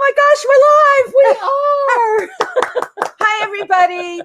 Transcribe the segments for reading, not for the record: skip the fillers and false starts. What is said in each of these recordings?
Oh my gosh, we're live. We are. Hi, everybody.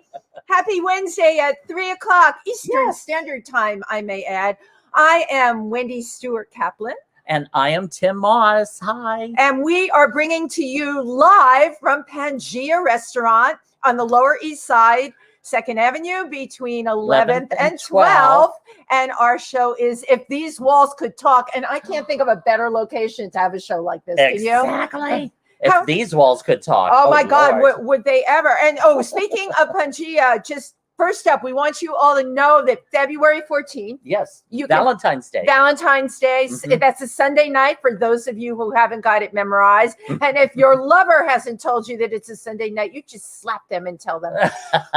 Happy Wednesday at 3:00 Eastern Standard Time, I may add. I am Wendy Stuart Kaplan. And I am Tym Moss. Hi. And we are bringing to you live from Pangea Restaurant on the Lower East Side, 2nd Avenue between 11th and 12th. And our show is If These Walls Could Talk. And I can't think of a better location to have a show like this. Can you? Exactly. If these walls could talk. Oh my God, would they ever? And speaking of Pangea, just first up, we want you all to know that February 14th. Yes. Valentine's Day. Valentine's Day. Mm-hmm. That's a Sunday night for those of you who haven't got it memorized. And if your lover hasn't told you that it's a Sunday night, you just slap them and tell them.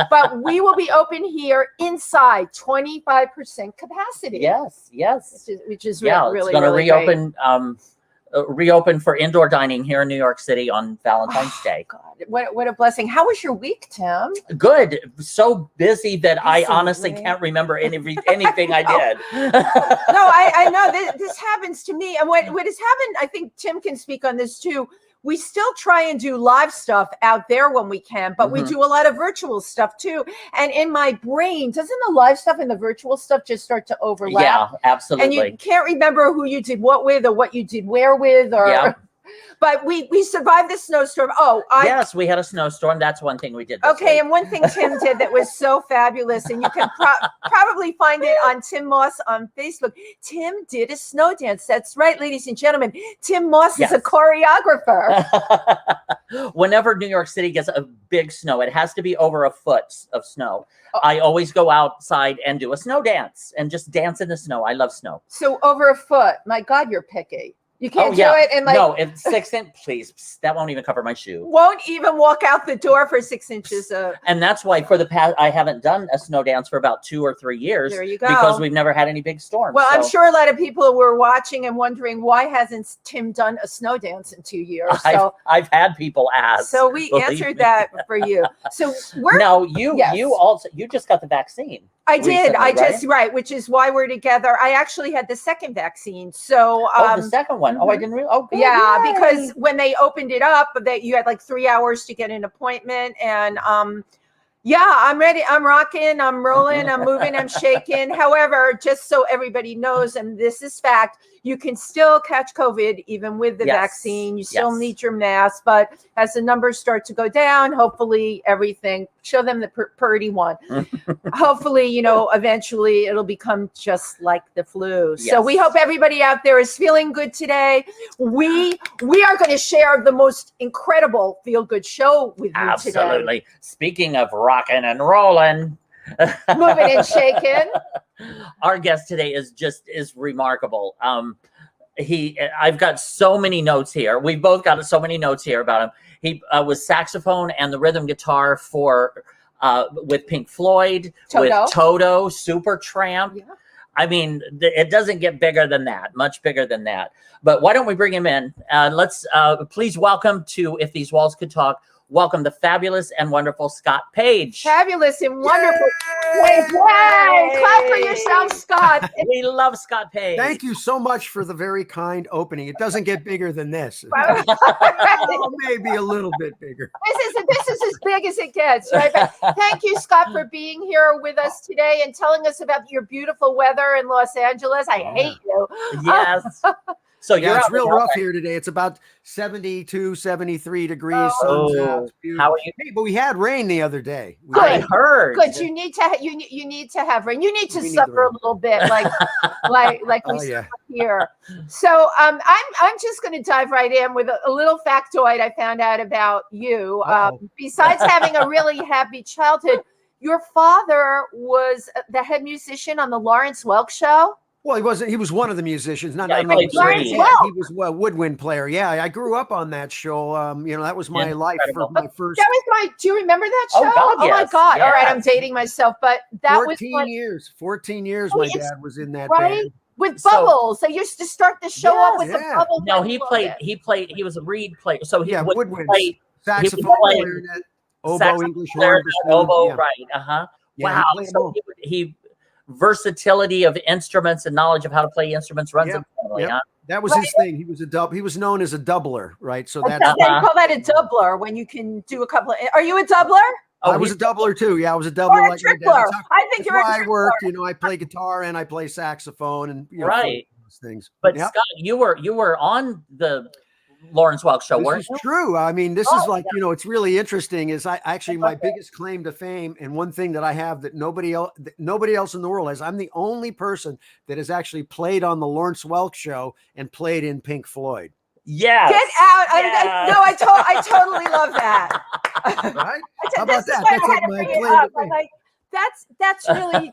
But we will be open here inside 25% capacity. Yes. Which is really, it's going to reopen. Great. Reopen for indoor dining here in New York City on Valentine's Day. God, what a blessing. How was your week, Tim? Good. So busy that I honestly can't remember anything I did. No, I know this happens to me. And what has happened, I think Tim can speak on this too. We still try and do live stuff out there when we can, but we do a lot of virtual stuff too. And in my brain, doesn't the live stuff and the virtual stuff just start to overlap? Yeah, absolutely. And you can't remember who you did what with or what you did where with or... Yeah. But we survived the snowstorm. Yes, we had a snowstorm. That's one thing we did. Okay, and one thing Tim did that was so fabulous, and you can probably find it on Tym Moss on Facebook. Tim did a snow dance. That's right, ladies and gentlemen. Tym Moss is a choreographer. Whenever New York City gets a big snow, it has to be over a foot of snow. I always go outside and do a snow dance and just dance in the snow. I love snow. So over a foot. My God, you're picky. You can't do it and no, it's 6 inches, please. That won't even cover my shoe. Won't even walk out the door for 6 inches. And that's why for the past, I haven't done a snow dance for about 2 or 3 years. There you go. Because we've never had any big storms. Well, I'm sure a lot of people were watching and wondering why hasn't Tim done a snow dance in 2 years? So I've had people ask. So we answered that for you. So you just got the vaccine. I did. Which is why we're together. I actually had the second vaccine. So the second one. Oh, I didn't really. Oh, good. Yeah, Yay. because when they opened it up, that you had like 3 hours to get an appointment, and I'm ready. I'm rocking. I'm rolling. I'm moving. I'm shaking. However, just so everybody knows, and this is fact, you can still catch COVID even with the vaccine. You still need your mask, but as the numbers start to go down, hopefully everything, show them the purdy one. Hopefully, eventually it'll become just like the flu. Yes. So we hope everybody out there is feeling good today. We are going to share the most incredible feel-good show with you today. Absolutely. Speaking of rocking and rolling. Moving and shaking. Our guest today is remarkable. I've got so many notes here. We've both got so many notes here about him. He was saxophone and the rhythm guitar with Pink Floyd, with Toto, Supertramp. Yeah. I mean, it doesn't get bigger than that, much bigger than that. But why don't we bring him in? Let's please welcome to If These Walls Could Talk. Welcome the fabulous and wonderful Scott Page. Fabulous and wonderful. Yay! Clap for yourself, Scott. We love Scott Page. Thank you so much for the very kind opening. It doesn't get bigger than this. Maybe a little bit bigger. This is as big as it gets, right? But thank you, Scott, for being here with us today and telling us about your beautiful weather in Los Angeles. I hate you. Yes. So it's real rough here today. It's about 72, 73 degrees. Sun's out. How are you? Hey, but we had rain the other day. I heard. Good. You need to have rain. You need to suffer a little bit, like we suffer here. So I'm just going to dive right in with a little factoid I found out about you. Besides having a really happy childhood, your father was the head musician on the Lawrence Welk Show. Well, he was one of the musicians. He was a woodwind player. Yeah, I grew up on that show. That was my life for my first. Do you remember that show? Oh my God! Yes. All right, I'm dating myself, but that 14 years. 14 years. My dad was in that band. With Bubbles. They used to start the show up with the Bubbles. No, he was a reed player. So he would woodwind, play saxophone, clarinet, oboe, English horn, oboe, right? Wow. So he versatility of instruments and knowledge of how to play instruments runs in the family. That was his thing. He was he was known as a doubler, right? So that's they call that a doubler when you can do a couple of. Are you a doubler? Oh, I was a doubler too. Yeah, I was a doubler. Or a tripler. I think you're a tripler. I worked. I play guitar and I play saxophone and those things. But Scott, you were on the Lawrence Welk show, weren't you? This is true. I mean, this is like, it's really interesting is I actually, my biggest claim to fame, and one thing that I have that nobody else in the world has, I'm the only person that has actually played on the Lawrence Welk show and played in Pink Floyd. Yeah. Get out. I totally love that. Right? How about that? That's like my claim to fame. That's really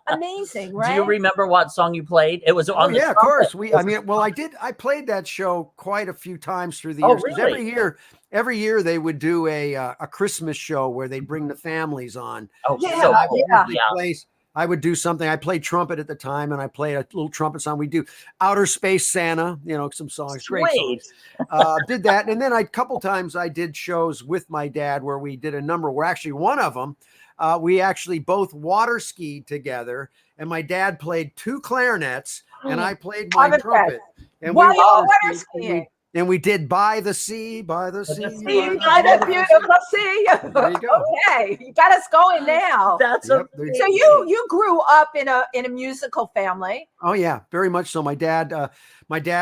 amazing, right? Do you remember what song you played? It was on. Of course. I played that show quite a few times through the years. Really? Every year they would do a Christmas show where they bring the families on. Oh, I would do something. I played trumpet at the time, and I played a little trumpet song. We do Outer Space Santa, some songs, great songs. Did that, and then a couple times I did shows with my dad where we did a number. Where actually one of them. We actually both water skied together, and my dad played 2 clarinets, and I played my trumpet. And we water skiing. And we did By the Sea, by the Sea. By the beautiful sea. There you go. Okay, you got us going now. So you grew up in a musical family. Oh yeah, very much so. My dad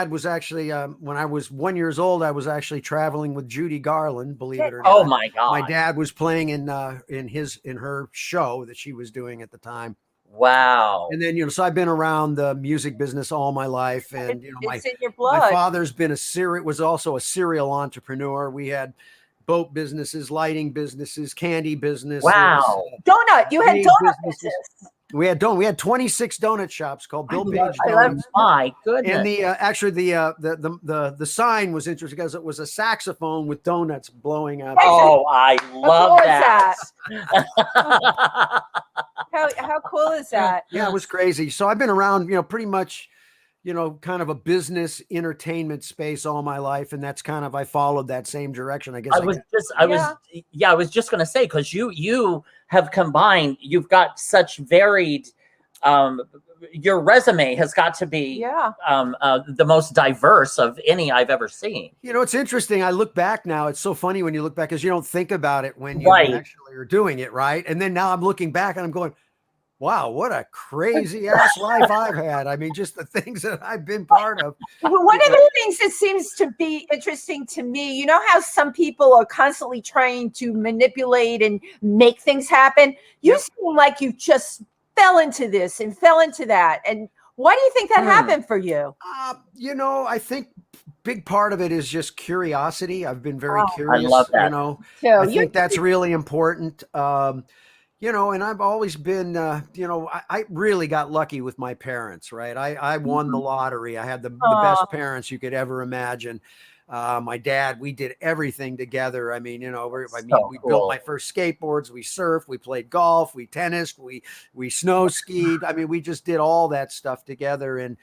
was actually when I was 1 year old, I was actually traveling with Judy Garland, believe it or not. Oh my God. My dad was playing in her show that she was doing at the time. Wow. And then, so I've been around the music business all my life. And, it's in your blood. My father's was also a serial entrepreneur. We had boat businesses, lighting businesses, candy businesses. Wow. You had donut businesses. We had 26 donut shops called Bill Page Donuts. My goodness. And the sign was interesting because it was a saxophone with donuts blowing out. Oh, I love that. How cool is that? Yeah, it was crazy. So I've been around, pretty much, kind of a business entertainment space all my life. And that's I followed that same direction. I guess I was just going to say, because you have combined, you've got such varied, your resume has got to be the most diverse of any I've ever seen. It's interesting. I look back now. It's so funny when you look back because you don't think about it when you actually are doing it, right? And then now I'm looking back and I'm going, wow, what a crazy ass life I've had. I mean, just the things that I've been part of. One of the things that seems to be interesting to me, you know how some people are constantly trying to manipulate and make things happen? You seem like you just fell into this and fell into that. And why do you think that happened for you? I think big part of it is just curiosity. I've been very curious. I love that. I think that's really important. And I've always been, I really got lucky with my parents, right? I won the lottery. I had the best parents you could ever imagine. My dad, we did everything together. I mean, we built my first skateboards, we surfed, we played golf, we tennised, we snow skied. I mean, we just did all that stuff together. And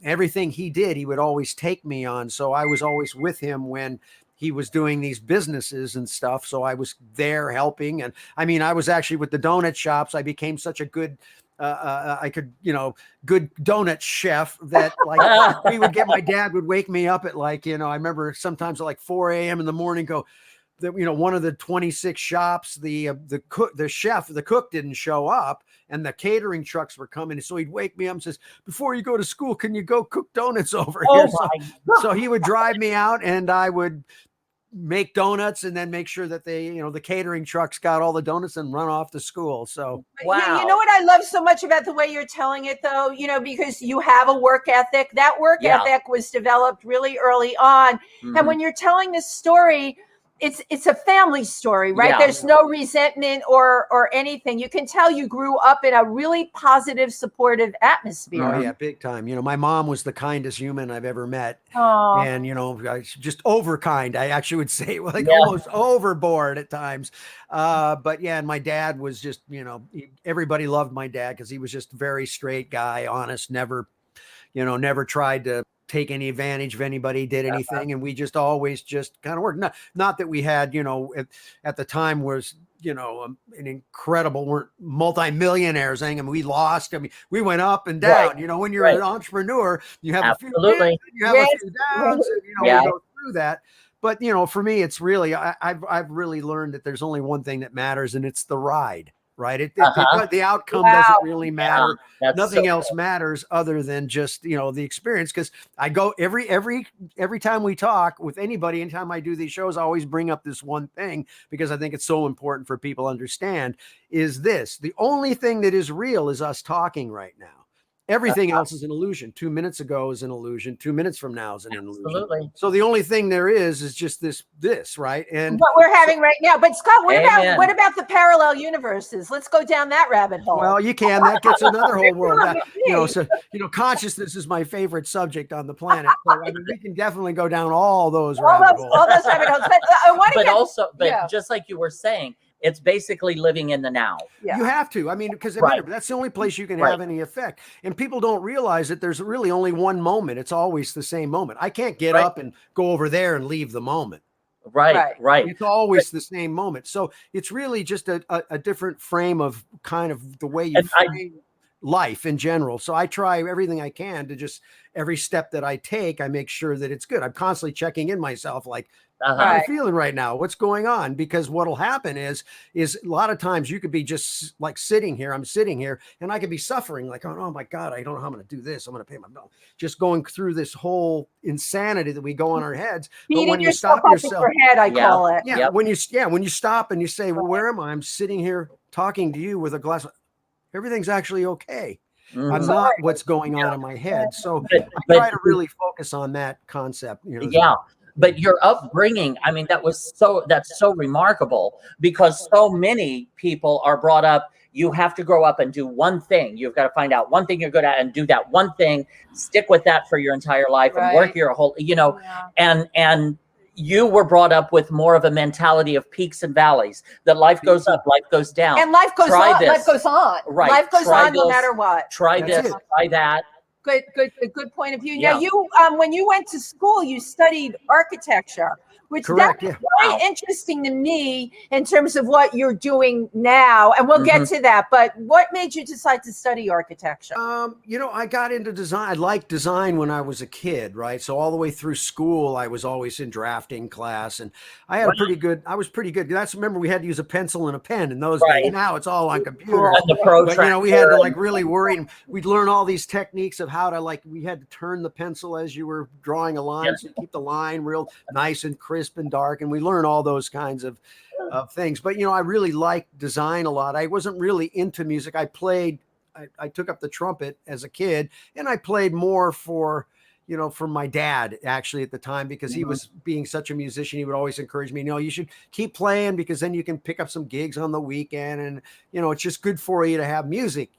everything he did, he would always take me on. So I was always with him when he was doing these businesses and stuff. So I was there helping. And I mean, I was actually with the donut shops. I became such a good, good donut chef that my dad would wake me up at I remember sometimes at 4 a.m. in the morning, one of the 26 shops, the cook didn't show up and the catering trucks were coming. So he'd wake me up and says, before you go to school, can you go cook donuts over here? So he would drive me out and I would make donuts and then make sure that the catering trucks got all the donuts and run off to school. So, wow. Yeah, you know what I love so much about the way you're telling it though, because you have a work ethic. That work ethic was developed really early on. Mm-hmm. And when you're telling this story, it's a family story, right? Yeah. There's no resentment or anything. You can tell you grew up in a really positive, supportive atmosphere. Oh yeah, big time. My mom was the kindest human I've ever met. Aww. And just over kind. I actually would say almost overboard at times. But yeah, and my dad was just, everybody loved my dad because he was just a very straight guy, honest, never tried to take any advantage of anybody, did anything. And we just always just kind of worked. Not that we had, at the time was an incredible, weren't multimillionaires. I mean, we lost. I mean, we went up and down. Right. You know, when you're Right. an entrepreneur, you have Absolutely. a few ups, you have Yes. a few downs. And, Yeah. we go through that. But for me, it's really I've really learned that there's only one thing that matters, and it's the ride. Right. The outcome doesn't really matter. That's Nothing so else cool. matters other than just, the experience. Cause I go every time we talk with anybody, anytime I do these shows, I always bring up this one thing because I think it's so important for people to understand is this. The only thing that is real is us talking right now. Everything else is an illusion. 2 minutes ago is an illusion. 2 minutes from now is an illusion. Absolutely. So the only thing there is just this, right? And what we're having right now. But Scott, Amen. what about the parallel universes? Let's go down that rabbit hole. well, you can. That gets another whole world. Consciousness is my favorite subject on the planet. So I mean, we can definitely go down all those rabbit holes. all those rabbit holes. But I want to But just like you were saying, it's basically living in the now. You have to. I mean, because Right. that's the only place you can Right. have any effect. And people don't realize that there's really only one moment. It's always the same moment. I can't get Right. up and go over there and leave the moment. Right. It's always the same moment. So it's really just a different frame of kind of the way you frame life in general. So I try everything I can to just every step that I take, I make sure that it's good. I'm constantly checking in myself, like, how am I feeling right now? What's going on? Because what'll happen is a lot of times you could be just like sitting here. I'm sitting here and I could be suffering like, oh my God, I don't know how I'm going to do this. I'm going to pay my bill. Just going through this whole insanity that we go on our heads. beating But when you yourself stop up yourself, with your head, I call it. yeah, Yep. when you stop and you say, well, where am I? I'm sitting here talking to you with a glass. Everything's actually okay. I'm not what's going on in my head. So I try to really focus on that concept. Yeah. But your upbringing, I mean, that's so remarkable because so many people are brought up. You have to grow up and do one thing. You've got to find out one thing you're good at and do that one thing, stick with that for your entire life and work your whole, and you were brought up with more of a mentality of peaks and valleys, that life goes up, life goes down. And life goes on. This. Life goes on. Right. Life goes Try on no this, matter what. Try That's this, it. try that. Good point of view. Yeah. Now you, when you went to school, you studied architecture, which Correct, that's yeah. very interesting to me in terms of what you're doing now. And we'll get to that. But what made you decide to study architecture? I got into design. I liked design when I was a kid, right? So all the way through school, I was always in drafting class, and I had I was pretty good. Remember we had to use a pencil and a pen in those days. Now it's all on computers. And the protractor. But we had to like really worry, and we'd learn all these techniques of how to we had to turn the pencil as you were drawing a line, so you keep the line real nice and crisp and dark, and we learn all those kinds of things. But I really liked design a lot. I wasn't really into music. I took up the trumpet as a kid, and I played more for my dad actually at the time, because he was being such a musician. He would always encourage me, you should keep playing because then you can pick up some gigs on the weekend, and it's just good for you to have music,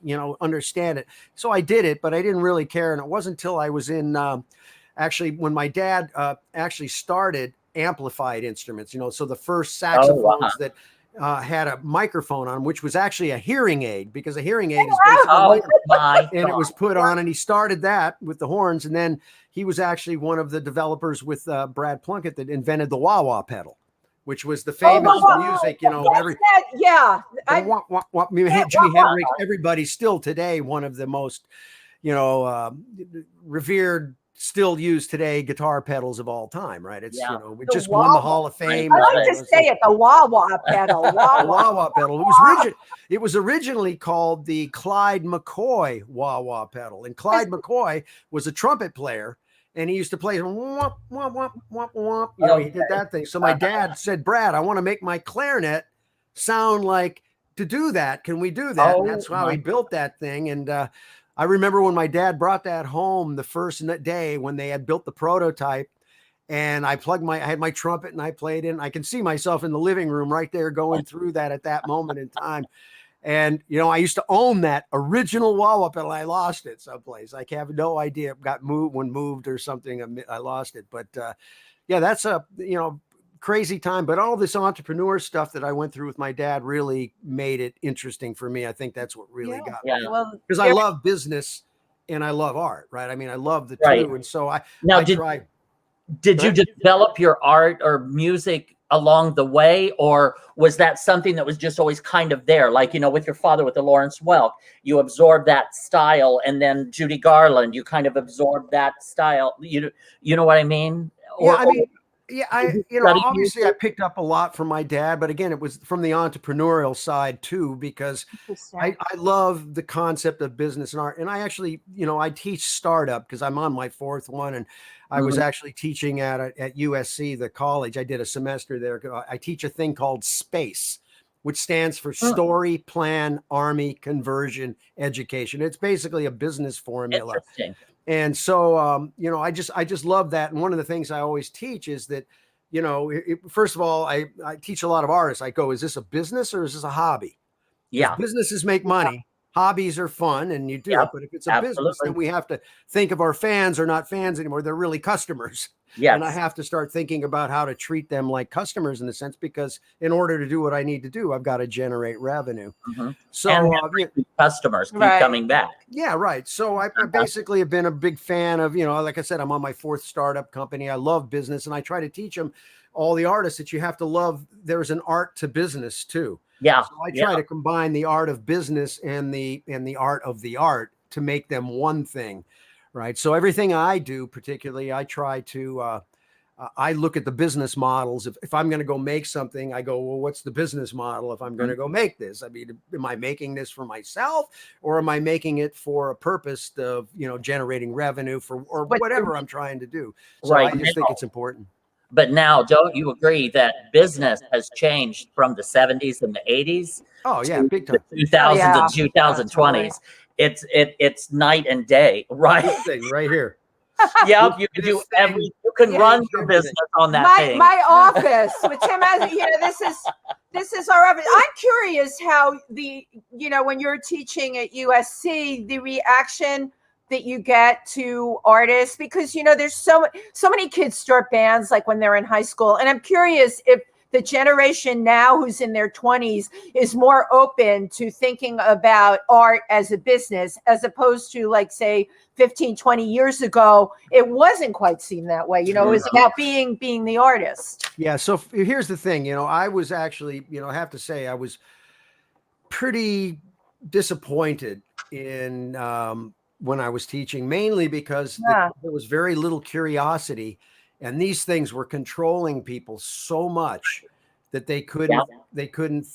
understand it. So I did it, but I didn't really care. And it wasn't until I was in actually when my dad actually started amplified instruments, so the first saxophones that had a microphone on, which was actually a hearing aid, because a hearing aid is basically and it was put on, and he started that with the horns. And then he was actually one of the developers with Brad Plunkett that invented the wah-wah pedal, which was the famous music, Jimi Hendrix, everybody still today, one of the most, revered, still used today guitar pedals of all time, right? It's it just won the Hall of Fame. I like to say it, the wah-wah pedal. Wah-wah pedal. It was originally called the Clyde McCoy wah-wah pedal, and Clyde McCoy was a trumpet player, and he used to play womp, womp, womp, womp, womp. He did that thing. So my dad said, Brad, I want to make my clarinet sound like to do that. Can we do that? And that's how he built that thing. And I remember when my dad brought that home the first day when they had built the prototype, and I had my trumpet and I played in. I can see myself in the living room right there going through that at that moment in time. And, I used to own that original wah-wah pedal. I lost it someplace. I have no idea. It got moved or something. I lost it. But that's a, crazy time. But all this entrepreneur stuff that I went through with my dad really made it interesting for me. I think that's what really got me. Because I love business and I love art, right? I mean, I love the two. And so I tried. Did you develop your art or music along the way, or was that something that was just always kind of there? Like, you know, with your father, with the Lawrence Welk, you absorbed that style, and then Judy Garland, you kind of absorbed that style. You know what I mean? Yeah, I mean, obviously I music? picked up a lot from my dad, but again, it was from the entrepreneurial side too, because I love the concept of business and art. And I actually, I teach startup because I'm on my fourth one, and I was actually teaching at USC, the college. I did a semester there. I teach a thing called SPACE, which stands for Story, Plan, Army, Conversion, Education. It's basically a business formula. Interesting. And so, I just love that. And one of the things I always teach is that, first of all, I teach a lot of artists. I go, is this a business or is this a hobby? Yeah. Businesses make money. Hobbies are fun and you do it. But if it's a business, then we have to think of our fans are not fans anymore. They're really customers. Yes. And I have to start thinking about how to treat them like customers in a sense, because in order to do what I need to do, I've got to generate revenue. So customers keep coming back. Yeah, right. So I basically have been a big fan of, like I said, I'm on my fourth startup company. I love business, and I try to teach them, all the artists, that you have to love. There's an art to business too. Yeah. So I try to combine the art of business and the art of the art to make them one thing. Right. So everything I do, particularly, I try to, I look at the business models. If I'm going to go make something, I go, well, what's the business model if I'm going to go make this? I mean, am I making this for myself, or am I making it for a purpose of, generating revenue or whatever I'm trying to do? So I just think it's important. But now, don't you agree that business has changed from the 70s and the 80s? Oh, yeah, big time. The 2000s and 2020s. It's night and day, right? This thing right here. Yep, you can do everything. You can run your business on that thing. My office with Tim, this is our office. I'm curious how when you're teaching at USC, the reaction that you get to artists, because there's so many kids start bands like when they're in high school, and I'm curious if the generation now who's in their 20s is more open to thinking about art as a business, as opposed to, like, say 15, 20 years ago, it wasn't quite seen that way. It was about being the artist. Yeah. So here's the thing, I was actually, I have to say, I was pretty disappointed in when I was teaching, mainly because there was very little curiosity. And these things were controlling people so much that they couldn't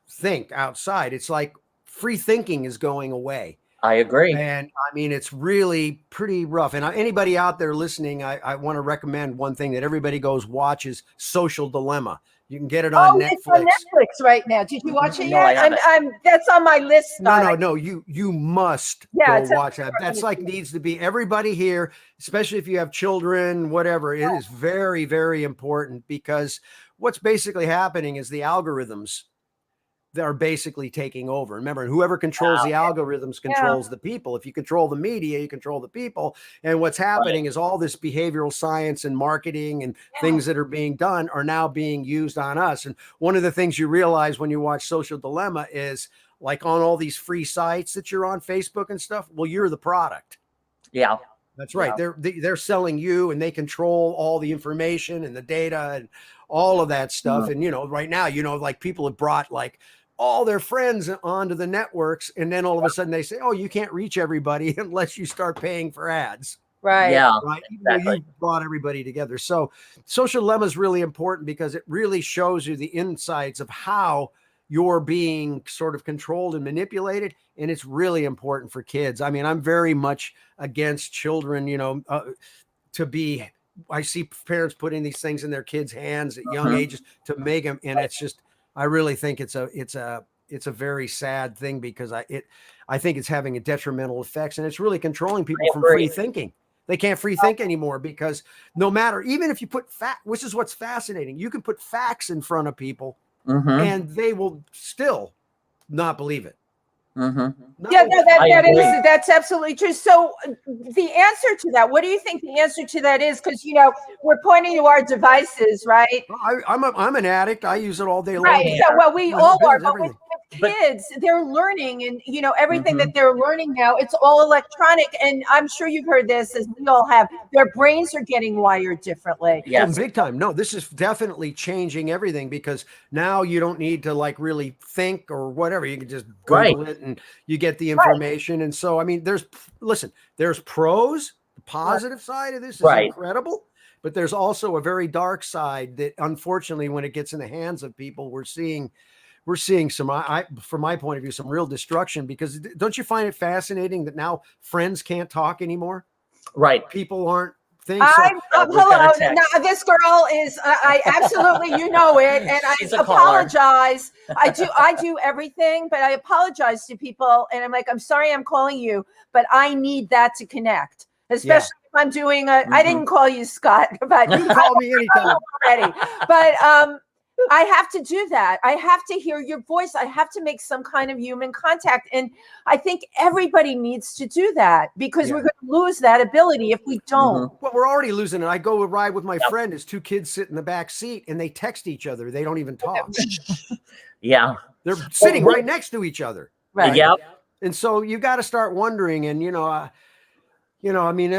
think outside. It's like free thinking is going away. I agree. And I mean, it's really pretty rough. And anybody out there listening, I want to recommend one thing that everybody watches Social Dilemma. You can get it on Netflix. It's on Netflix right now. Did you watch it yet? I'm that's on my list. No. You must go watch that. That's needs to be everybody here, especially if you have children, whatever. It is very, very important, because what's basically happening is the algorithms that are basically taking over. Remember, whoever controls the algorithms controls the people. If you control the media, you control the people. And what's happening is all this behavioral science and marketing and things that are being done are now being used on us. And one of the things you realize when you watch Social Dilemma is, like, on all these free sites that you're on, Facebook and stuff, well, you're the product. Yeah. That's right. They're selling you, and they control all the information and the data and all of that stuff. And, right now, like, people have brought, like, all their friends onto the networks, and then all of a sudden they say, oh, you can't reach everybody unless you start paying for ads. Right. Yeah. Right. Exactly. You brought everybody together. So Social Dilemma is really important, because it really shows you the insights of how you're being sort of controlled and manipulated. And it's really important for kids. I mean, I'm very much against children, I see parents putting these things in their kids' hands at young ages to make them. And it's just, I really think it's a very sad thing, because I think it's having a detrimental effects, and it's really controlling people from free thinking. They can't free think anymore, because no matter, even if you put which is what's fascinating, you can put facts in front of people and they will still not believe it. That's absolutely true. So the answer to that, what do you think the answer to that is? Because we're pointing to our devices, right? I'm an addict. I use it all day long. Right. So we all are. But with kids, they're learning, and everything that they're learning now, it's all electronic. And I'm sure you've heard this, as we all have, their brains are getting wired differently. Yes. Oh, big time. No, this is definitely changing everything, because now you don't need to like really think or whatever. You can just Google it and you get the information. And so, I mean, there's pros. The positive side of this is incredible, but there's also a very dark side that, unfortunately, when it gets in the hands of people, we're seeing some, from my point of view, some real destruction. Because don't you find it fascinating that now friends can't talk anymore? Right. People aren't things. Hello. No, this girl is, I absolutely, it. And She's I apologize. I do everything, but I apologize to people. And I'm like, I'm sorry I'm calling you, but I need that to connect. Especially if I'm doing I didn't call you Scott, but you can call me anytime already. But I have to do that. I have to hear your voice. I have to make some kind of human contact. And I think everybody needs to do that, because we're going to lose that ability if we don't. Well, we're already losing it. I go ride with my friend. His two kids sit in the back seat and they text each other. They don't even talk. Yeah. They're sitting right next to each other. Right. Yeah. And so you got to start wondering, and I mean,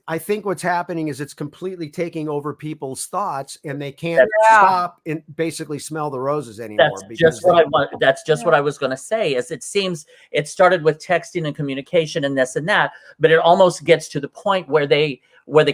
I think what's happening is it's completely taking over people's thoughts, and they can't stop and basically smell the roses anymore. That's just what I was going to say. Is it seems it started with texting and communication and this and that, but it almost gets to the point where the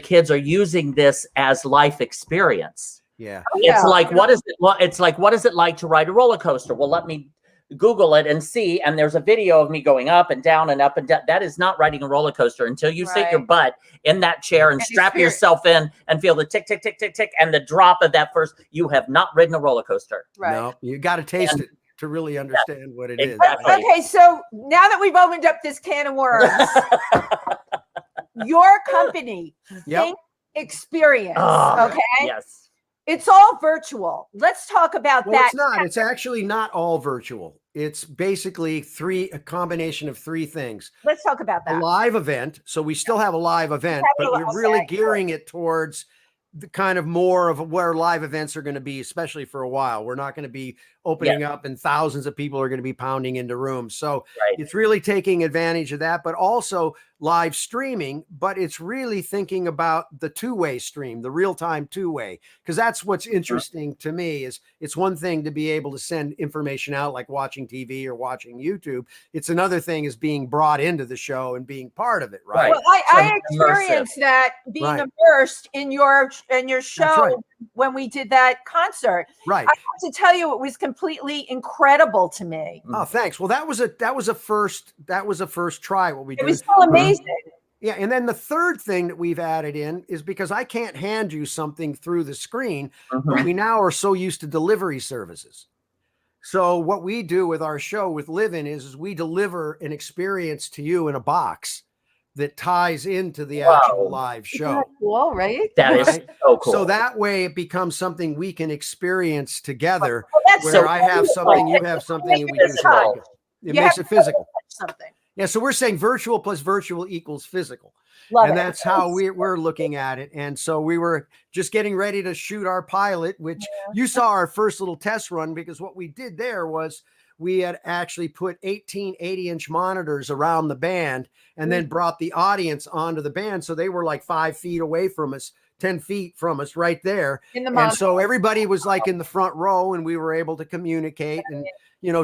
kids are using this as life experience. Yeah. It's like, what is it? Well, it's like, what is it like to ride a roller coaster? Well, let me Google it and see, and there's a video of me going up and down and up and down. That is not riding a roller coaster until you sit your butt in that chair and strap yourself in and feel the tick, tick, tick, tick, tick, and the drop of that first. You have not ridden a roller coaster. Right. No, you got to taste it to really understand what it is. Okay, so now that we've opened up this can of worms, your company, Think Experience, okay? Yes. It's all virtual. Let's talk about that. It's not. It's actually not all virtual. It's basically a combination of three things. Let's talk about that. A live event. So we still have a live event, but we're really gearing it towards the kind of more of where live events are going to be, especially for a while. We're not going to be opening up and thousands of people are going to be pounding into rooms. So it's really taking advantage of that, but also live streaming, but it's really thinking about the two-way stream, the real-time two-way, because that's what's interesting to me. Is it's one thing to be able to send information out like watching TV or watching YouTube. It's another thing is being brought into the show and being part of it, right? Well, I experienced that being immersed in your show when we did that concert. Right. I have to tell you, it was completely incredible to me. Oh, thanks. Well, that was a first try. What we did. It was so amazing. Yeah, and then the third thing that we've added in is because I can't hand you something through the screen, but we now are so used to delivery services. So what we do with our show with Livin' is we deliver an experience to you in a box that ties into the actual live show. Isn't that cool, right? That is so cool. So that way it becomes something we can experience together, where so I have something, you have something, and we do something. It makes it physical. Something. Yeah, so we're saying virtual plus virtual equals physical. Love and it. That's how we're looking at it. And so we were just getting ready to shoot our pilot, which you saw our first little test run, because what we did there was we had actually put 18 80-inch monitors around the band and then brought the audience onto the band. So they were like 5 feet away from us, 10 feet from us right there. And so everybody was like in the front row, and we were able to communicate and,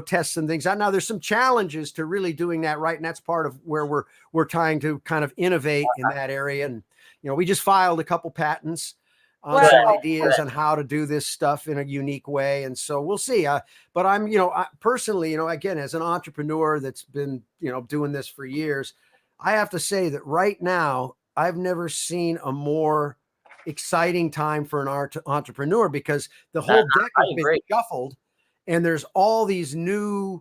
test some things out. Now there's some challenges to really doing that right. And that's part of where we're trying to kind of innovate in that area. And, we just filed a couple patents on some ideas on how to do this stuff in a unique way. And so we'll see. But I'm, personally, again, as an entrepreneur that's been, doing this for years, I have to say that right now, I've never seen a more exciting time for an entrepreneur, because the whole deck has been shuffled, and there's all these new,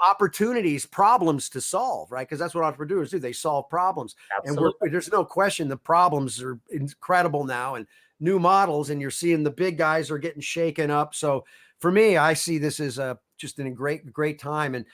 opportunities, problems to solve, right? Because that's what entrepreneurs do. They solve problems. Absolutely. And there's no question the problems are incredible now, and new models, and you're seeing the big guys are getting shaken up. So for me, I see this as just a great time. And,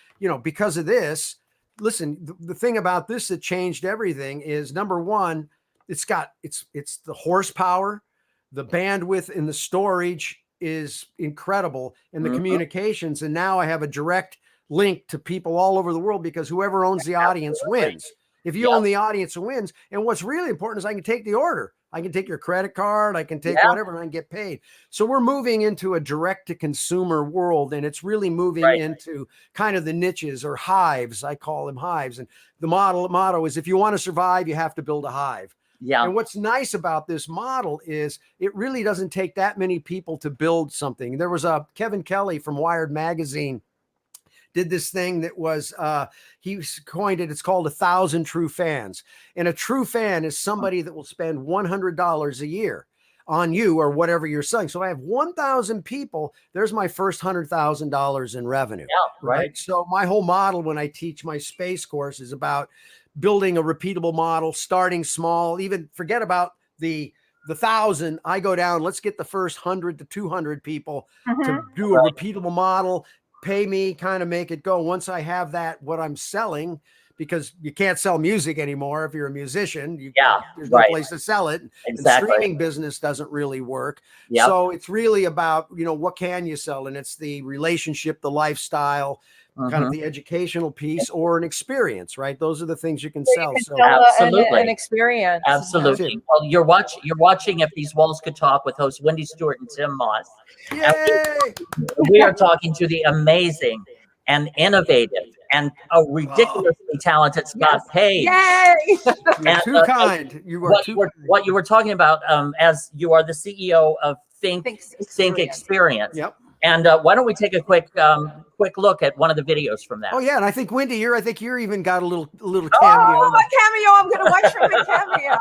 because of this, listen, the thing about this that changed everything is, number one, it's the horsepower, the bandwidth, and the storage is incredible, and the communications. And now I have a direct link to people all over the world, because whoever owns the audience wins. If you own the audience, it wins. And what's really important is I can take the order. I can take your credit card. I can take whatever, and I can get paid. So we're moving into a direct to consumer world, and it's really moving into kind of the niches or hives. I call them hives. And the motto is, if you want to survive, you have to build a hive. Yeah. And what's nice about this model is it really doesn't take that many people to build something. There was Kevin Kelly from Wired Magazine did this thing that was, he coined it, it's called 1,000 True Fans. And a true fan is somebody that will spend $100 a year on you or whatever you're selling. So I have 1,000 people. There's my first $100,000 in revenue. Yeah, right. So my whole model when I teach my space course is about building a repeatable model, starting small, even forget about the 1,000. I go down, let's get the first 100 to 200 people to do a repeatable model. Pay me, kind of make it go. Once I have that, what I'm selling, because you can't sell music anymore if you're a musician. There's no place to sell it. And streaming business doesn't really work. So it's really about, what can you sell? And it's the relationship, the lifestyle, kind of the educational piece, or an experience, right? Those are the things you can sell. So absolutely, an experience. Absolutely. Well, you're watching If These Walls Could Talk with hosts Wendy Stuart and Tym Moss. Yay! We are talking to the amazing and innovative and ridiculously talented Scott Page. Yay! You're too kind. You are what you were talking about, as you are the CEO of Think Experience. Yep. And why don't we take a quick look at one of the videos from that? Oh yeah, and I think Wendy, you're even got a little cameo. Oh, a cameo! I'm going to watch for the cameo.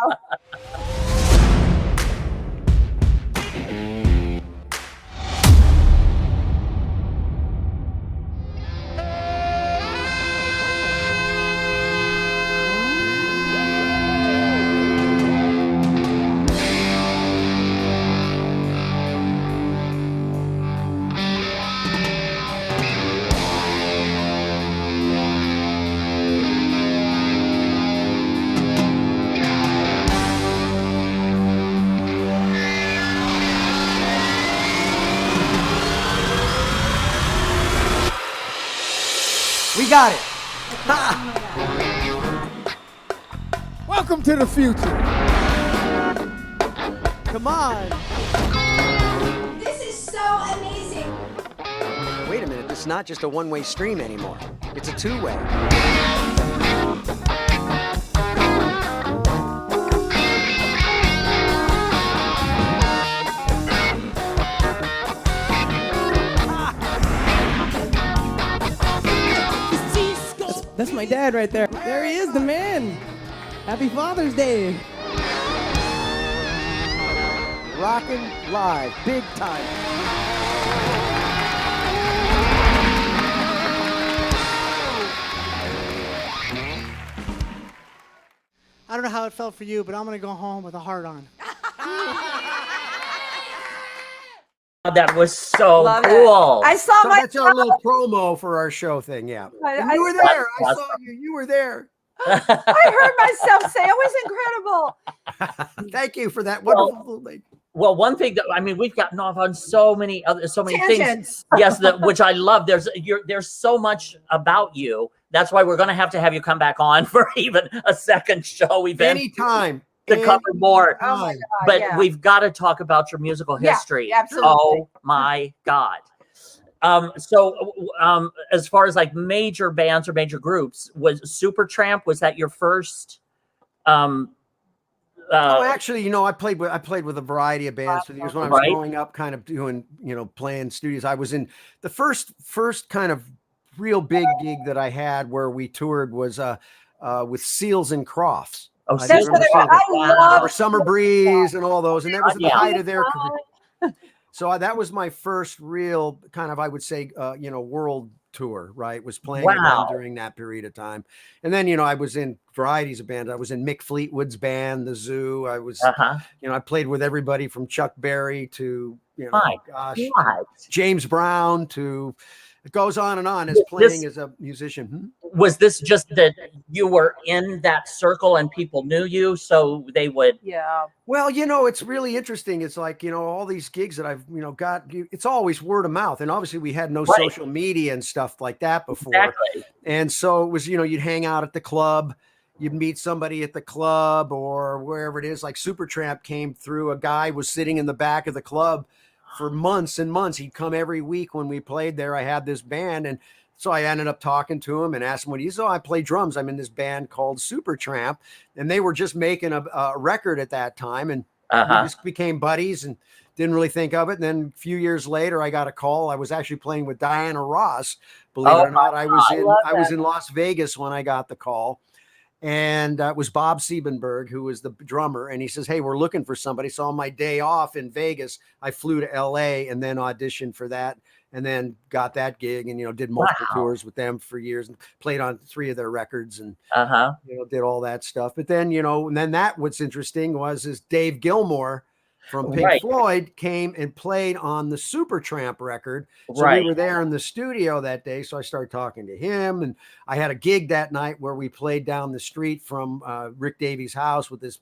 We got it. Welcome to the future. Come on. This is so amazing. Wait a minute, this is not just a one-way stream anymore. It's a two-way. That's my dad right there. There he is, the man. Happy Father's Day. Rockin' live, big time. I don't know how it felt for you, but I'm going to go home with a heart on. That was so Love cool. it. I saw So that's our little promo for our show thing, yeah. And you were there. I saw you. You were there. I heard myself say it was incredible. Thank you for that wonderful thing. Well, one thing that we've gotten off on so many Tangents. things. Yes, which I love. There's so much about you. That's why we're going to have you come back on for even a second show event. Anytime. To cover more. Oh my God, but we've got to talk about your musical history. Yeah, absolutely. Oh my God. So as far as like major bands or major groups, was Supertramp, was that your first? Actually, I played with a variety of bands for years when I was growing up, kind of doing, playing studios. I was in the first kind of real big gig that I had where we toured was with Seals and Crofts. Oh, I love Summer Breeze and all those, and that was at the height of their career. So that was my first real kind of, I would say, world tour, right? Was playing with them during that period of time. And then, I was in varieties of bands. I was in Mick Fleetwood's band, The Zoo. I was, I played with everybody from Chuck Berry to, James Brown to, it goes on and on as playing as a musician. was this just that you were in that circle and people knew you, so they would? Yeah. Well, it's really interesting. It's like, all these gigs that I've, got, it's always word of mouth. And obviously we had no Right. social media and stuff like that before. Exactly. And so it was, you'd hang out at the club, you'd meet somebody at the club or wherever it is. Like Supertramp came through, a guy was sitting in the back of the club for months and months. He'd come every week when we played there. I had this band, and so I ended up talking to him and asked him what he said. I play drums. I'm in this band called Supertramp, and they were just making a record at that time. And we just became buddies and didn't really think of it. And then a few years later, I got a call. I was actually playing with Diana Ross. Believe it or not, I was in Las Vegas when I got the call. And it was Bob Siebenberg, who was the drummer. And he says, hey, we're looking for somebody. So on my day off in Vegas, I flew to LA and then auditioned for that. And then got that gig and, did multiple tours with them for years and played on 3 of their records and, did all that stuff. But then, and then what's interesting is Dave Gilmour from Pink Floyd came and played on the Supertramp record. So we were there in the studio that day. So I started talking to him, and I had a gig that night where we played down the street from Rick Davies' house with this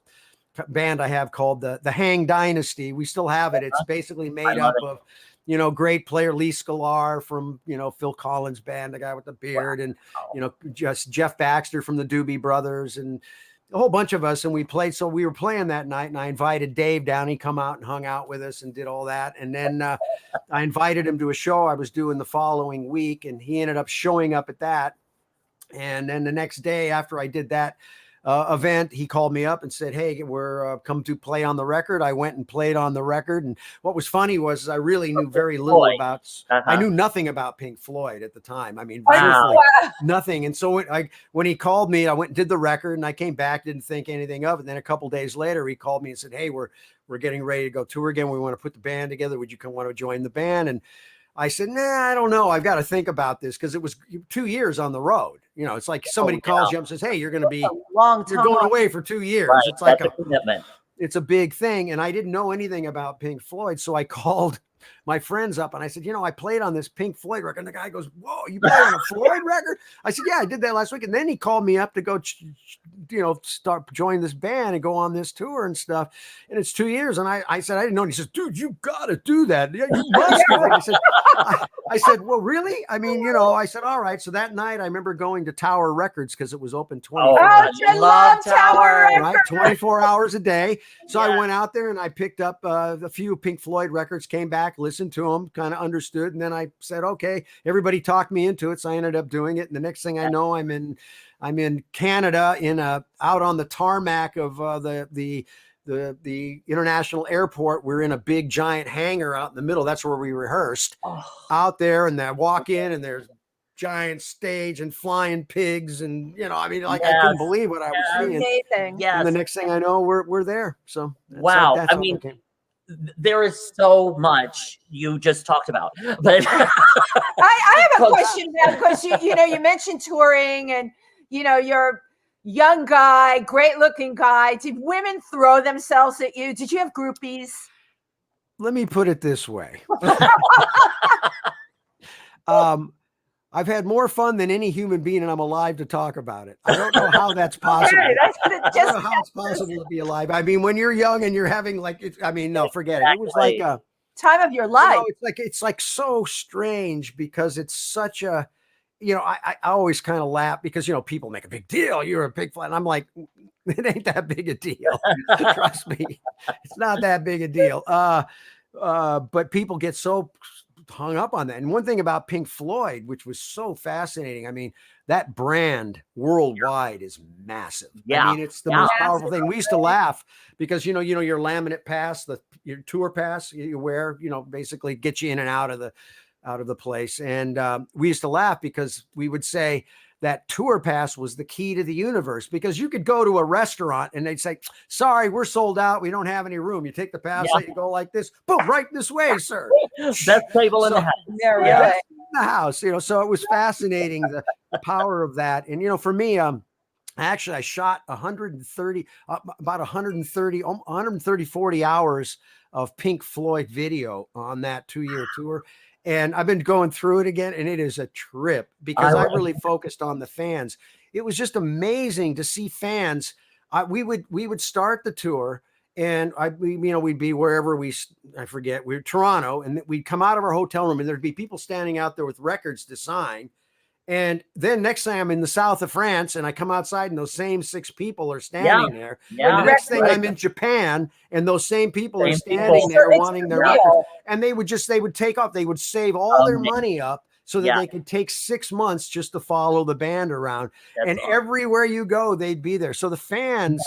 band I have called the Hang Dynasty. We still have it. It's basically made up of, great player Lee Sklar from, Phil Collins' band, the guy with the beard, and, just Jeff Baxter from the Doobie Brothers and a whole bunch of us. And we played. So we were playing that night, and I invited Dave down. He come out and hung out with us and did all that. And then I invited him to a show I was doing the following week, and he ended up showing up at that. And then the next day after I did that event, he called me up and said, hey, we're come to play on the record. I went and played on the record. And what was funny was I really knew very little about, I knew nothing about Pink Floyd at the time. I mean, nothing. And so when he called me, I went and did the record, and I came back, didn't think anything of it. And then a couple days later, he called me and said, hey, we're getting ready to go tour again. We want to put the band together. Would you want to join the band? And I said, nah, I don't know. I've got to think about this, because it was 2 years on the road. It's like somebody calls you up and says, hey, you're going to be you're going away for 2 years. Right. It's like a commitment. It's a big thing. And I didn't know anything about Pink Floyd. So I called my friends up and I said, I played on this Pink Floyd record. And the guy goes, whoa, you played on a Floyd record? I said, yeah, I did that last week. And then he called me up to go, start join this band and go on this tour and stuff. And it's 2 years. And I said, I didn't know. And he says, dude, you got to do that. Yeah, you must. I said, well, really? I mean, I said, all right. So that night I remember going to Tower Records because it was open 24 hours. I love Tower right? 24 hours a day. So I went out there and I picked up a few Pink Floyd records, came back, listened to them, kind of understood. And then I said, okay, everybody talked me into it. So I ended up doing it. And the next thing I know, I'm in Canada out on the tarmac of the international airport. We're in a big giant hangar out in the middle. That's where we rehearsed out there. And I walk in and there's giant stage and flying pigs. And, I couldn't believe what I was seeing. Amazing. Yes. And the next thing I know, we're there. So wow. that's I mean, there is so much you just talked about, but I have a question now, because you mentioned touring, and you're a young guy, great looking guy. Did women throw themselves at you? Did you have groupies? Let me put it this way. I've had more fun than any human being, and I'm alive to talk about it. I don't know how that's possible. Okay, I don't know how it's possible to be alive. I mean, when you're young and you're having no, forget it. It was like a time of your life. It's like so strange, because it's such a, I always kind of laugh because, people make a big deal. You're a big fan. And I'm like, it ain't that big a deal. Trust me. It's not that big a deal. But people get so hung up on that. And one thing about Pink Floyd, which was so fascinating, I mean, that brand worldwide is massive. Yeah. I mean, it's the most powerful thing. We used to laugh because, your laminate pass, your tour pass you wear, basically get you in and out of the place. And we used to laugh because we would say that tour pass was the key to the universe, because you could go to a restaurant and they'd say, sorry, we're sold out. We don't have any room. You take the pass, you go like this, boom, right this way, sir. Best table in the house. Yeah, in the house, so it was fascinating, the power of that. And, for me, actually I shot 130, 40 hours of Pink Floyd video on that 2-year tour. And I've been going through it again, and it is a trip because I really focused on the fans. It was just amazing to see fans. We would start the tour, and we'd be wherever I forget, we were Toronto, and we'd come out of our hotel room, and there'd be people standing out there with records to sign. And then next thing I'm in the south of France, and I come outside, and those same 6 people are standing there. Yeah. And the next thing I'm in Japan, and those same people are standing there wanting their records. And they would take off. They would save all their money up so that they could take 6 months just to follow the band around. And everywhere you go, they'd be there. So the fans,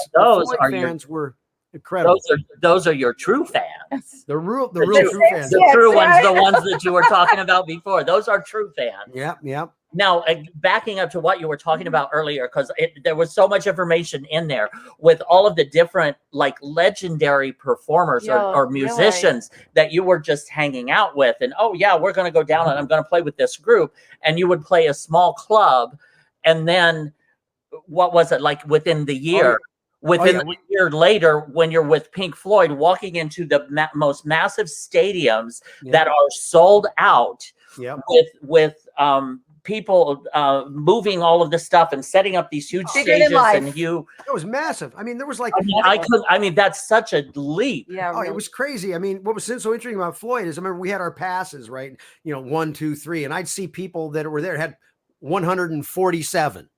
fans were incredible. Those are your true fans. The real true fans. The true ones, the ones that you were talking about before. Those are true fans. Yep. Now, backing up to what you were talking about earlier, because there was so much information in there with all of the different like legendary performers or musicians that you were just hanging out with. And, we're going to go down and I'm going to play with this group. And you would play a small club. And then what was it like within the year? A year later, when you're with Pink Floyd, walking into the most massive stadiums that are sold out with people moving all of this stuff and setting up these huge stages, and it was massive. I mean, there was like that's such a leap. It was crazy. I mean, what was so interesting about Floyd is I remember we had our passes, right? 1, 2, 3, and I'd see people that were there had 147.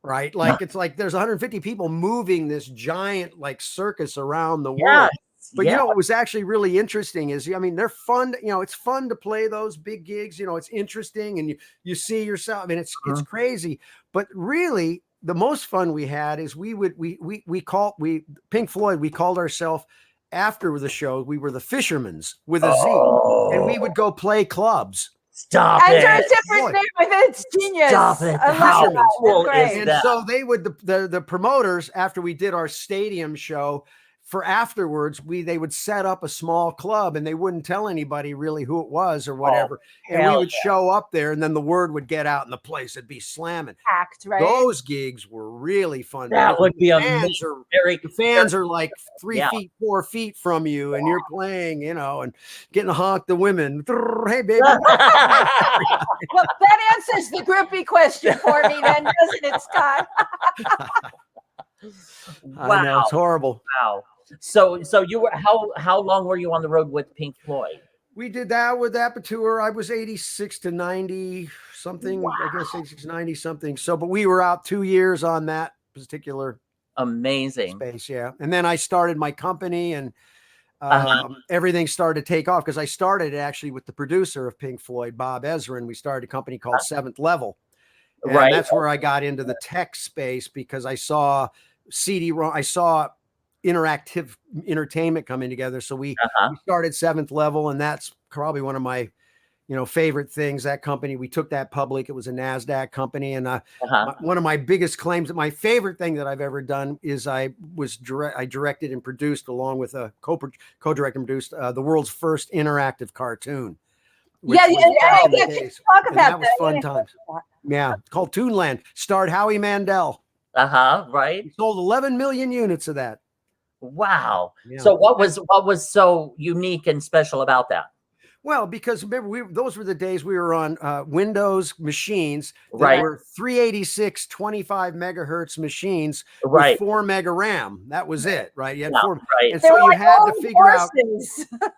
Right. Like it's like there's 150 people moving this giant like circus around the world. But what was actually really interesting is, they're fun. It's fun to play those big gigs. It's interesting, and you see yourself. I mean, it's crazy. But really, the most fun we had is Pink Floyd. We called ourselves after the show. We were the Fishermans with a Z, and we would go play clubs. Stop it. Enter a different name with it. It's genius. Stop it. How cool is that? So they would, the promoters, after we did our stadium show, for afterwards, they would set up a small club, and they wouldn't tell anybody really who it was or whatever. And we would show up there, and then the word would get out, and the place would be slamming. Packed, right? Those gigs were really fun. That would be amazing. The fans are like 3 feet, 4 feet from you, and you're playing, and getting to honk the women. Hey, baby. Well, that answers the groupie question for me, then, doesn't it, Scott? I know, it's horrible. Wow. So you were how long were you on the road with Pink Floyd? We did that with that tour. I was 86 to 90 something. I guess 86, 90 something. So, but we were out 2 years on that particular amazing space. Yeah. And then I started my company, and everything started to take off because I started actually with the producer of Pink Floyd, Bob Ezra, and we started a company called Seventh Level. And that's where I got into the tech space because I saw CD-ROM, I saw interactive entertainment coming together. So we started Seventh Level, and that's probably one of my, favorite things. That company, we took that public. It was a NASDAQ company. And one of my biggest claims, my favorite thing that I've ever done is I directed and produced, along with a co-director and produced the world's first interactive cartoon. Yeah, I get to talk about that. Was fun times. Yeah, called Toonland. Starred Howie Mandel. Right. We sold 11 million units of that. Wow. Yeah. So what was so unique and special about that? Well, because remember, those were the days we were on Windows machines that were 386 25 megahertz machines with 4 mega RAM. That was it, right? You had 4, and so you had to figure out.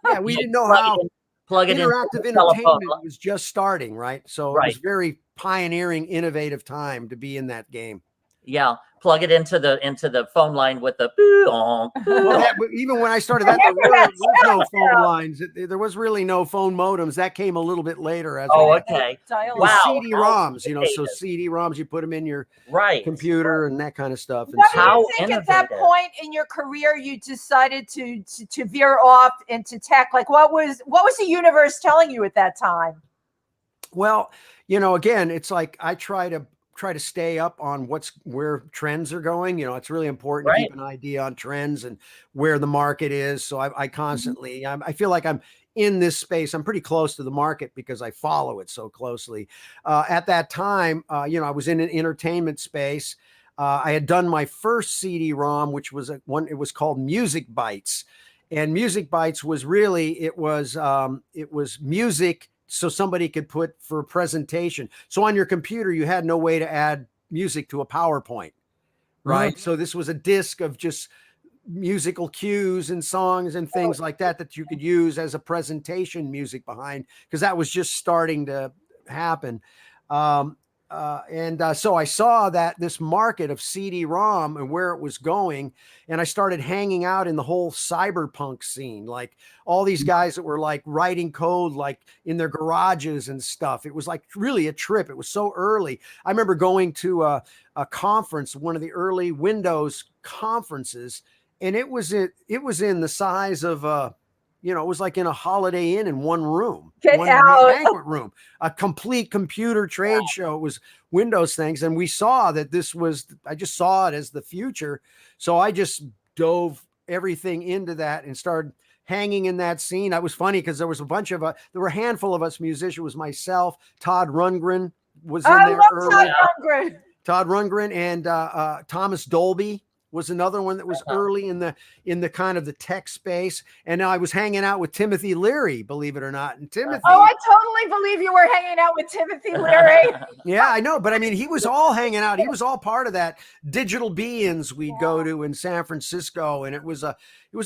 Yeah, we didn't know how. Plug it interactive entertainment was just starting, right? So it was very pioneering, innovative time to be in that game. Yeah, plug it into the phone line with the. Even when I started that, there was no phone lines. There was really no phone modems. That came a little bit later. Okay. Wow. CD-ROMs, so CD-ROMs, you put them in your computer and that kind of stuff. And how do you think at that point in your career you decided to veer off into tech? Like, what was the universe telling you at that time? Well, again, it's like I try to stay up on where trends are going. It's really important to keep an idea on trends and where the market is. So I constantly, I feel like I'm in this space. I'm pretty close to the market because I follow it so closely. At that time, I was in an entertainment space. I had done my first CD-ROM, which was it was called Music Bites. And Music Bites was really, it was music so somebody could put for a presentation. So on your computer, you had no way to add music to a PowerPoint, right? So this was a disc of just musical cues and songs and things like that you could use as a presentation music behind, because that was just starting to happen. So I saw that this market of CD-ROM and where it was going, and I started hanging out in the whole cyberpunk scene, like all these guys that were like writing code like in their garages and stuff. It was like really a trip. It was so early. I remember going to a conference, one of the early Windows conferences, and it was in the size of it was like in a Holiday Inn in one room, one banquet room, a complete computer trade show. It was Windows things. And we saw that I just saw it as the future. So I just dove everything into that and started hanging in that scene. That was funny because there was there were a handful of us musicians. It was myself, Todd Rundgren was in there early. Todd Rundgren and Thomas Dolby was another one that was early in the kind of the tech space. And I was hanging out with Timothy Leary, believe it or not. And Timothy. Oh, I totally believe you were hanging out with Timothy Leary. Yeah, I know. But I mean, he was all hanging out. He was all part of that Digital Beings we'd go to in San Francisco. And it was a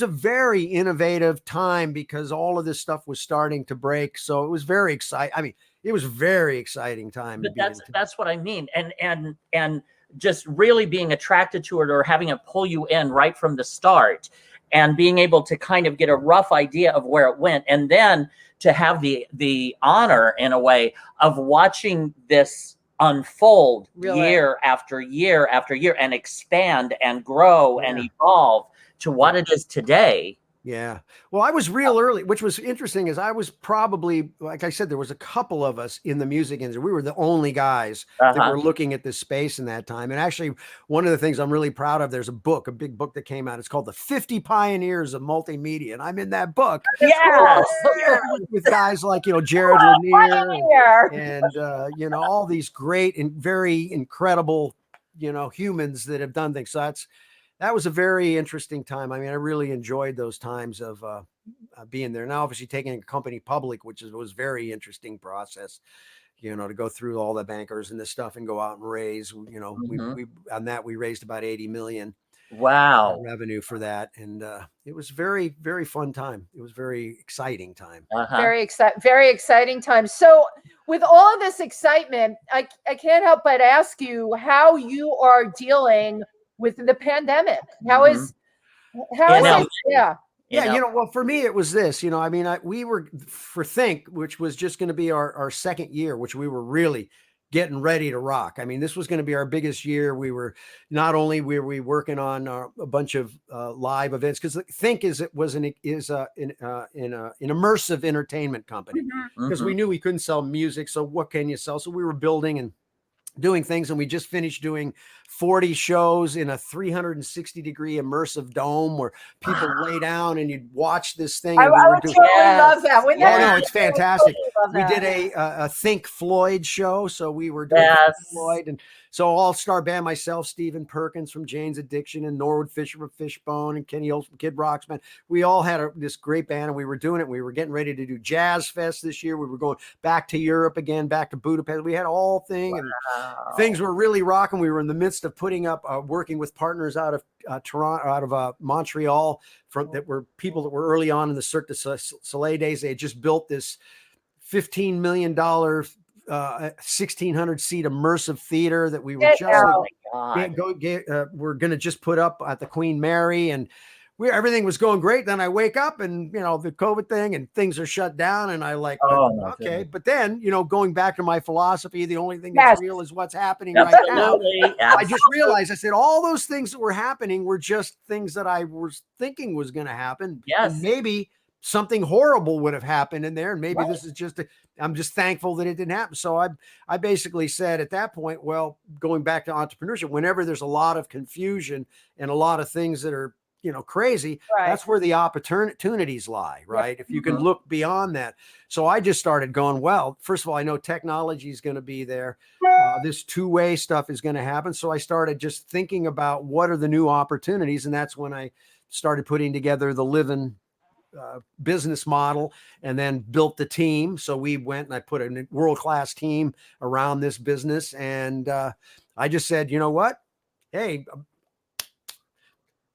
very innovative time because all of this stuff was starting to break. So it was very exciting. I mean, it was a very exciting time. But that's what I mean. And just really being attracted to it or having it pull you in right from the start and being able to kind of get a rough idea of where it went. And then to have the honor in a way of watching this unfold year after year after year and expand and grow and evolve to what it is today. Yeah. Well, I was real early, which was interesting is I was probably, like I said, there was a couple of us in the music industry. We were the only guys that were looking at this space in that time. And actually, one of the things I'm really proud of, there's a big book that came out. It's called The 50 Pioneers of Multimedia. And I'm in that book. Yes. With guys like, Jared Lanier and all these great and very incredible, humans that have done things. So that was a very interesting time. I mean, I really enjoyed those times of being there. Now, obviously, taking a company public, was a very interesting process, to go through all the bankers and this stuff and go out and raise, we on that, we raised about 80 million. Wow. Revenue for that. And it was very, very fun time. It was very exciting time. Very exciting time. So with all of this excitement, I can't help but ask you how you are dealing with the pandemic. How is it? Yeah. Yeah. Well, for me, it was this, I mean, we were for Think, which was just going to be our second year, which we were really getting ready to rock. I mean, this was going to be our biggest year. We were not only were we working on a bunch of live events, because Think is an immersive entertainment company, because we knew we couldn't sell music. So what can you sell? So we were building and doing things, and we just finished doing 40 shows in a 360-degree immersive dome where people lay down and you'd watch this thing. I would totally love that. No, it's fantastic. We did a Think Floyd show, so we were doing Floyd, and so all-star band, myself, Stephen Perkins from Jane's Addiction, and Norwood Fisher from Fishbone, and Kenny Olson from Kid Rock's band. We all had this great band, and we were doing it. We were getting ready to do Jazz Fest this year. We were going back to Europe again, back to Budapest. We had all thing, and things were really rocking. We were in the midst of putting up, working with partners out of Toronto, out of Montreal, that were people that were early on in the Cirque du Soleil days. They had just built this $15 million 1,600 seat immersive theater that we were we're going to just put up at the Queen Mary, and everything was going great. Then I wake up and, the COVID thing and things are shut down. And I okay. Goodness. But then, going back to my philosophy, the only thing that's real is what's happening right now. I just realized, I said, all those things that were happening were just things that I was thinking was going to happen. Yes. And maybe something horrible would have happened in there. And maybe this is I'm just thankful that it didn't happen. So I basically said at that point, well, going back to entrepreneurship, whenever there's a lot of confusion and a lot of things that are, crazy, that's where the opportunities lie, right? If you can look beyond that. So I just started going, well, first of all, I know technology is going to be there. This two-way stuff is going to happen. So I started just thinking about what are the new opportunities. And that's when I started putting together the Living business model and then built the team. So we went and I put a world-class team around this business. And I just said, you know what? Hey,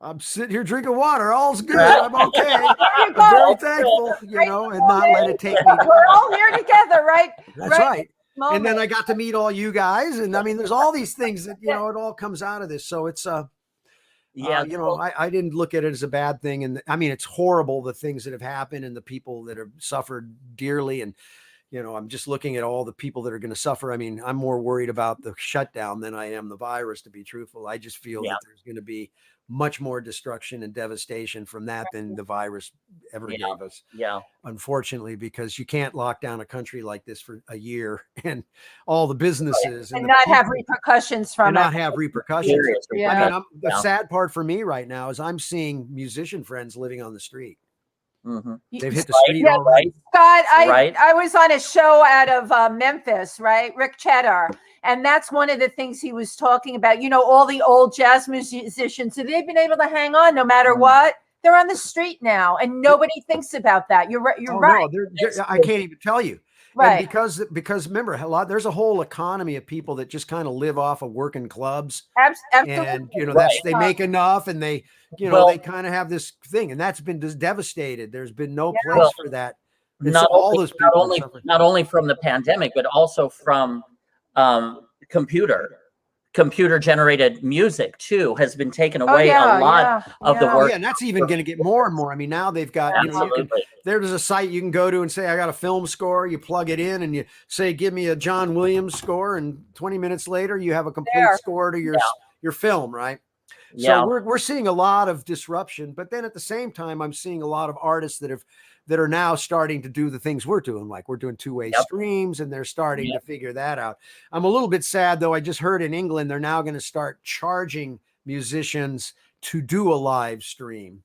I'm sitting here drinking water. All's good. I'm okay. I'm very thankful, you know, and not let it take me down. We're all here together, right? That's right. Moment. And then I got to meet all you guys. And I mean, there's all these things that, you know, it all comes out of this. So it's, Yeah, you know, I didn't look at it as a bad thing. And I mean, it's horrible, the things that have happened and the people that have suffered dearly. And, you know, I'm just looking at all the people that are going to suffer. I mean, I'm more worried about the shutdown than I am the virus, to be truthful. I just feel that there's going to be much more destruction and devastation from that than the virus ever gave us. Yeah. Unfortunately, because you can't lock down a country like this for a year and all the businesses and the not have people, repercussions from and it. not have repercussions. Yeah. I mean, the sad part for me right now is I'm seeing musician friends living on the street. Mm-hmm. They've hit the street already. Scott, I was on a show out of Memphis, right? Rick Cheddar. And that's one of the things he was talking about. You know, all the old jazz musicians, so they've been able to hang on no matter what. They're on the street now, and nobody thinks about that. You're right. You're right. No, I can't even tell you. Right. And because remember, there's a whole economy of people that just kind of live off of working clubs. Absolutely. And, you know, they make enough and they, you know, they kind of have this thing, and that's been just devastated. There's been no place for that. Not only from the pandemic, but also from computer generated music too has been taken away. A lot of the work. Yeah, and that's even going to get more and more. I mean, now they've got, you know, there's a site you can go to and say, I got a film score. You plug it in and you say, give me a John Williams score. And 20 minutes later, you have a complete score to your film, right? Yeah. So we're seeing a lot of disruption, but then at the same time, I'm seeing a lot of artists that are now starting to do the things we're doing. Like we're doing two-way streams, and they're starting to figure that out. I'm a little bit sad though. I just heard in England, they're now going to start charging musicians to do a live stream.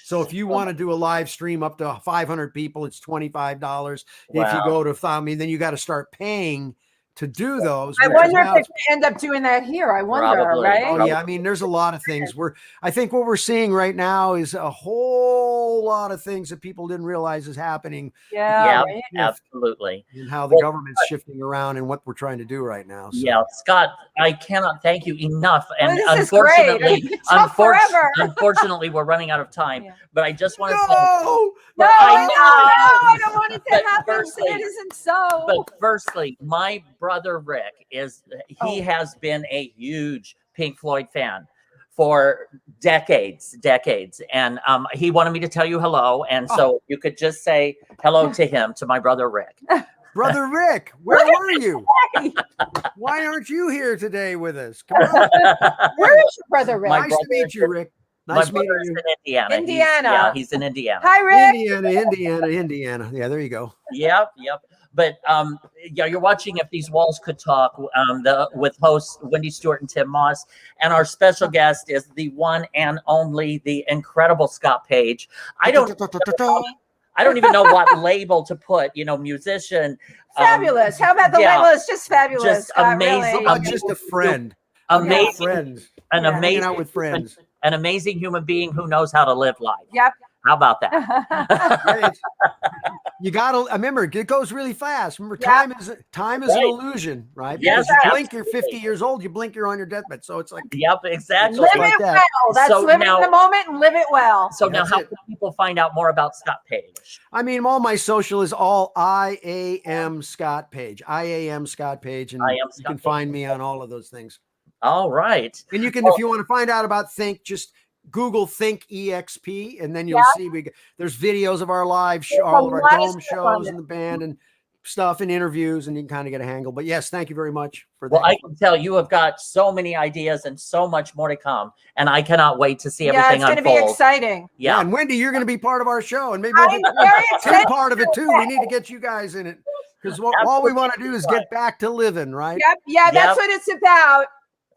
So if you want to do a live stream up to 500 people, it's $25. Wow. If you go to then you got to start paying to do those. I wonder if they end up doing that here. I wonder, right? Oh yeah, I mean, there's a lot of things. I think what we're seeing right now is a whole lot of things that people didn't realize is happening. Yeah, absolutely. And how the government's shifting around and what we're trying to do right now. So. Yeah, Scott, I cannot thank you enough. And unfortunately, we're running out of time. Yeah. But I just want to say, I don't want it to happen. It isn't so. But firstly, my brother Rick has been a huge Pink Floyd fan for decades, and he wanted me to tell you hello, and so you could just say hello to him, to my brother Rick. Brother Rick, where were you? Why aren't you here today with us? Come on. Where is your brother Rick? Nice to meet you, Rick. Nice meeting you. In Indiana. He's in Indiana. Hi, Rick. Indiana. Yeah, there you go. Yep. But you're watching If These Walls Could Talk with hosts Wendy Stuart and Tym Moss, and our special guest is the one and only, the incredible Scott Page. I don't even know what label to put. You know, musician. Fabulous. How about the label? It's just fabulous. Just amazing. Really. Just a friend. Amazing. Friends. Amazing. Out with friends. An amazing human being who knows how to live life. Yep. How about that? You gotta remember, it goes really fast. Remember, time is an illusion, right? Yes, because you blink, you're 50 years old. You blink, you're on your deathbed. So it's like, exactly. Live it well. That's living in the moment and live it well. So now, how can people find out more about Scott Page? I mean, all my social is all IAM Scott Page. IAM Scott Page, and you can find me on all of those things. All right. And you can, if you want to find out about Think, just Google Think EXP, and then you'll see there's videos of our live show, all of our dome shows and the band and stuff and interviews, and you can kind of get a handle. But yes, thank you very much for that. Well, I can tell you have got so many ideas and so much more to come, and I cannall wait to see everything unfold. It's going to be exciting. Yeah, and Wendy, you're going to be part of our show, and maybe we'll get part of it too. We need to get you guys in it, because all we want to do is get back to living, right? Yep. Yeah, that's what it's about.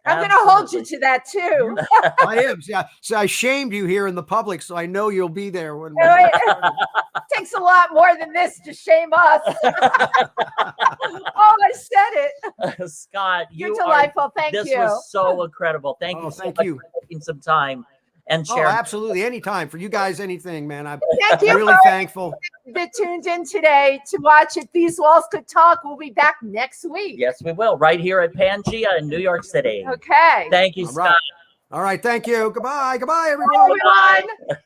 I'm going to hold you to that too. I am. Yeah. So I shamed you here in the public, so I know you'll be there when. It takes a lot more than this to shame us. I said it. Scott, you're delightful. Thank you. This was so incredible. Thank you so much for taking some time and Oh, share. absolutely. Anytime for you guys, anything, man. I'm Thank you really for thankful. that tuned in today to watch If These Walls Could Talk. We'll be back next week. Yes, we will. Right here at Pangea in New York City. Okay. Thank you, All Scott. right. All right. Thank you. Goodbye. Goodbye, everyone.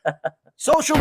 Everyone. Social.